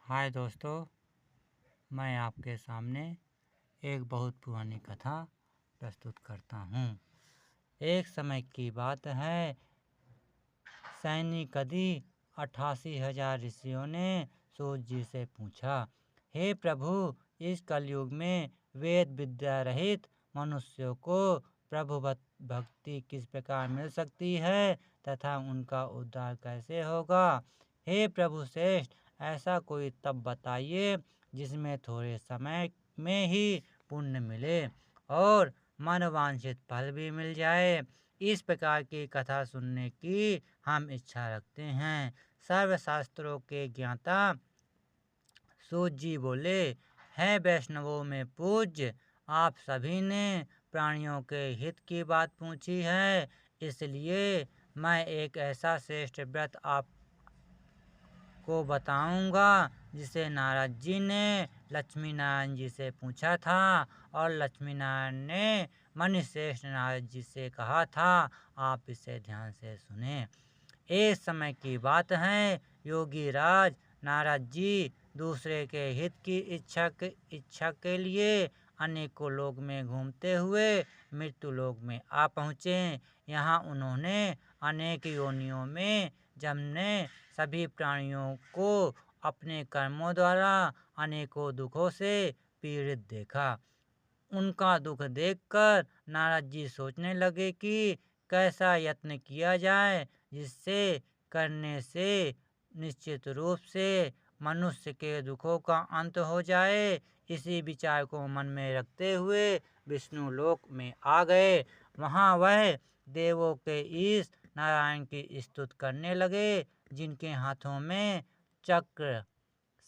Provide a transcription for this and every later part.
हाय दोस्तों, मैं आपके सामने एक बहुत पुरानी कथा प्रस्तुत करता हूँ। एक समय की बात है, सैनिकदि 88,000 ऋषियों ने सूत जी से पूछा, हे प्रभु, इस कलयुग में वेद विद्या रहित मनुष्यों को प्रभु भक्ति किस प्रकार मिल सकती है तथा उनका उद्धार कैसे होगा। हे प्रभु श्रेष्ठ, ऐसा कोई तप बताइए जिसमें थोड़े समय में ही पुण्य मिले और मनवांछित फल भी मिल जाए। इस प्रकार की कथा सुनने की हम इच्छा रखते हैं। सर्वशास्त्रों के ज्ञाता सूत जी बोले, है वैष्णवों में पूज्य, आप सभी ने प्राणियों के हित की बात पूछी है, इसलिए मैं एक ऐसा श्रेष्ठ व्रत आपको बताऊंगा जिसे नारद जी ने लक्ष्मी नारायण जी से पूछा था और लक्ष्मी नारायण ने मणिश्रेष्ठ नारद जी से कहा था। आप इसे ध्यान से सुने। एक समय की बात है, योगी राज नारद जी दूसरे के हित की इच्छा के लिए अनेकों लोक में घूमते हुए मृत्यु लोक में आ पहुँचे। यहाँ उन्होंने अनेक योनियों में जन्मे सभी प्राणियों को अपने कर्मों द्वारा अनेकों दुखों से पीड़ित देखा। उनका दुख देखकर नारद जी सोचने लगे कि कैसा यत्न किया जाए जिससे करने से निश्चित रूप से मनुष्य के दुखों का अंत हो जाए। इसी विचार को मन में रखते हुए विष्णु लोक में आ गए। वहाँ वह देवों के ईश नारायण की स्तुति करने लगे, जिनके हाथों में चक्र,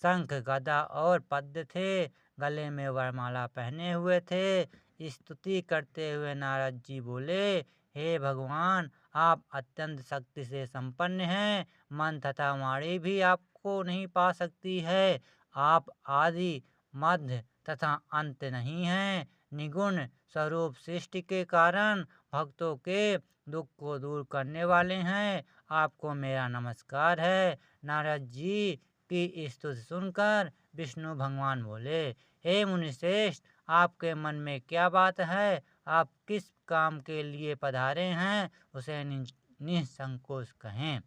शंख, गदा और पद्म थे, गले में वरमाला पहने हुए थे। स्तुति करते हुए नारद जी बोले, हे भगवान, आप अत्यंत शक्ति से संपन्न हैं, मन तथा वाणी भी आपको नहीं पा सकती है। आप आदि, मध्य तथा अंत नहीं हैं। निगुण स्वरूप सृष्टि के कारण भक्तों के दुख को दूर करने वाले हैं। आपको मेरा नमस्कार है। नारद जी की स्तुति सुनकर विष्णु भगवान बोले, हे मुनिश्रेष्ठ, आपके मन में क्या बात है? आप किस काम के लिए पधारे हैं, उसे निसंकोच कहें।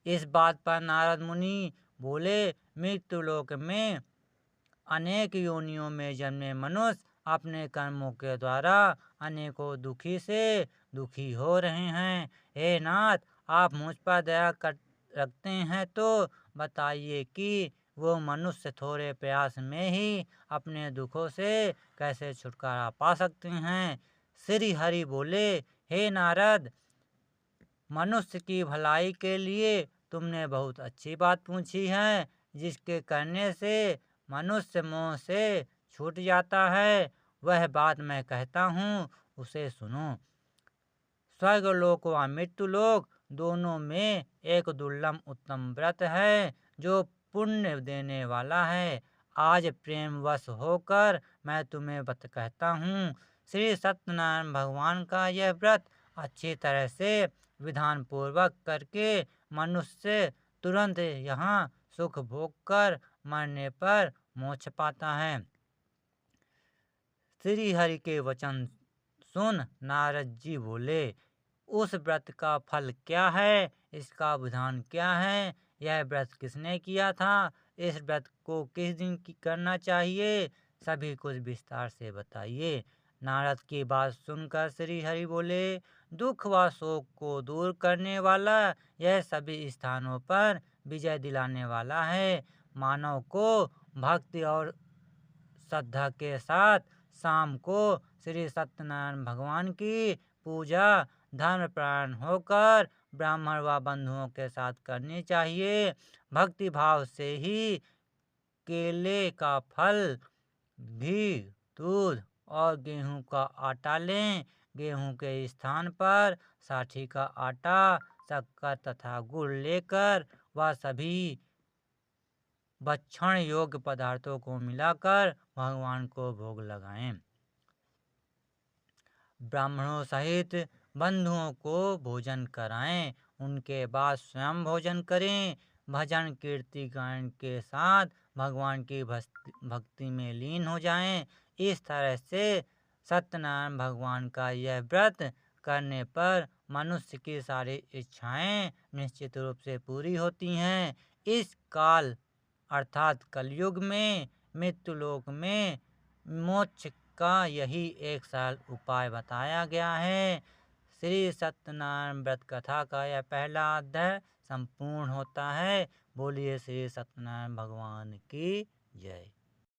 इस बात पर नारद मुनि बोले, मृत्युलोक में अनेक योनियों में जन्मे मनुष्य अपने कर्मों के द्वारा अनेकों दुखी से दुखी हो रहे हैं। हे नाथ, आप मुझ पर दया रखते हैं तो बताइए कि वो मनुष्य थोड़े प्रयास में ही अपने दुखों से कैसे छुटकारा पा सकते हैं। श्री हरि बोले, हे नारद, मनुष्य की भलाई के लिए तुमने बहुत अच्छी बात पूछी है, जिसके करने से मनुष्य मोह से छूट जाता है। वह बात मैं कहता हूँ, उसे सुनो। स्वर्गलोक व मृत्युलोक दोनों में एक दुर्लभ उत्तम व्रत है जो पुण्य देने वाला है। आज प्रेमवश होकर मैं तुम्हें कहता हूँ। श्री सत्यनारायण भगवान का यह व्रत अच्छी तरह से विधान पूर्वक करके मनुष्य तुरंत यहाँ सुख भोग कर मरने पर मोक्ष पाता है। श्री हरि के वचन सुन नारद जी बोले, उस व्रत का फल क्या है, इसका विधान क्या है, यह व्रत किसने किया था, इस व्रत को किस दिन करना चाहिए, सभी कुछ विस्तार से बताइए। नारद की बात सुनकर श्री हरि बोले, दुख व शोक को दूर करने वाला, यह सभी स्थानों पर विजय दिलाने वाला है। मानव को भक्ति और श्रद्धा के साथ शाम को श्री सत्यनारायण भगवान की पूजा धर्मपरायण होकर ब्राह्मण व बंधुओं के साथ करनी चाहिए। भक्ति भाव से ही केले का फल, घी, दूध और गेहूं का आटा लें। गेहूं के स्थान पर साठी का आटा, शक्कर तथा गुड़ लेकर वह सभी भक्षण योग्य पदार्थों को मिलाकर भगवान को भोग लगाएं। ब्राह्मणों सहित बंधुओं को भोजन कराएं, उनके बाद स्वयं भोजन करें। भजन कीर्ति गायन के साथ भगवान की भक्ति में लीन हो जाएं। इस तरह से सत्यनारायण भगवान का यह व्रत करने पर मनुष्य की सारी इच्छाएं निश्चित रूप से पूरी होती हैं। इस काल अर्थात कलयुग में मृत्युलोक में मोक्ष का यही एक सरल उपाय बताया गया है। श्री सत्यनारायण व्रत कथा का यह पहला अध्याय संपूर्ण होता है। बोलिए श्री सत्यनारायण भगवान की जय।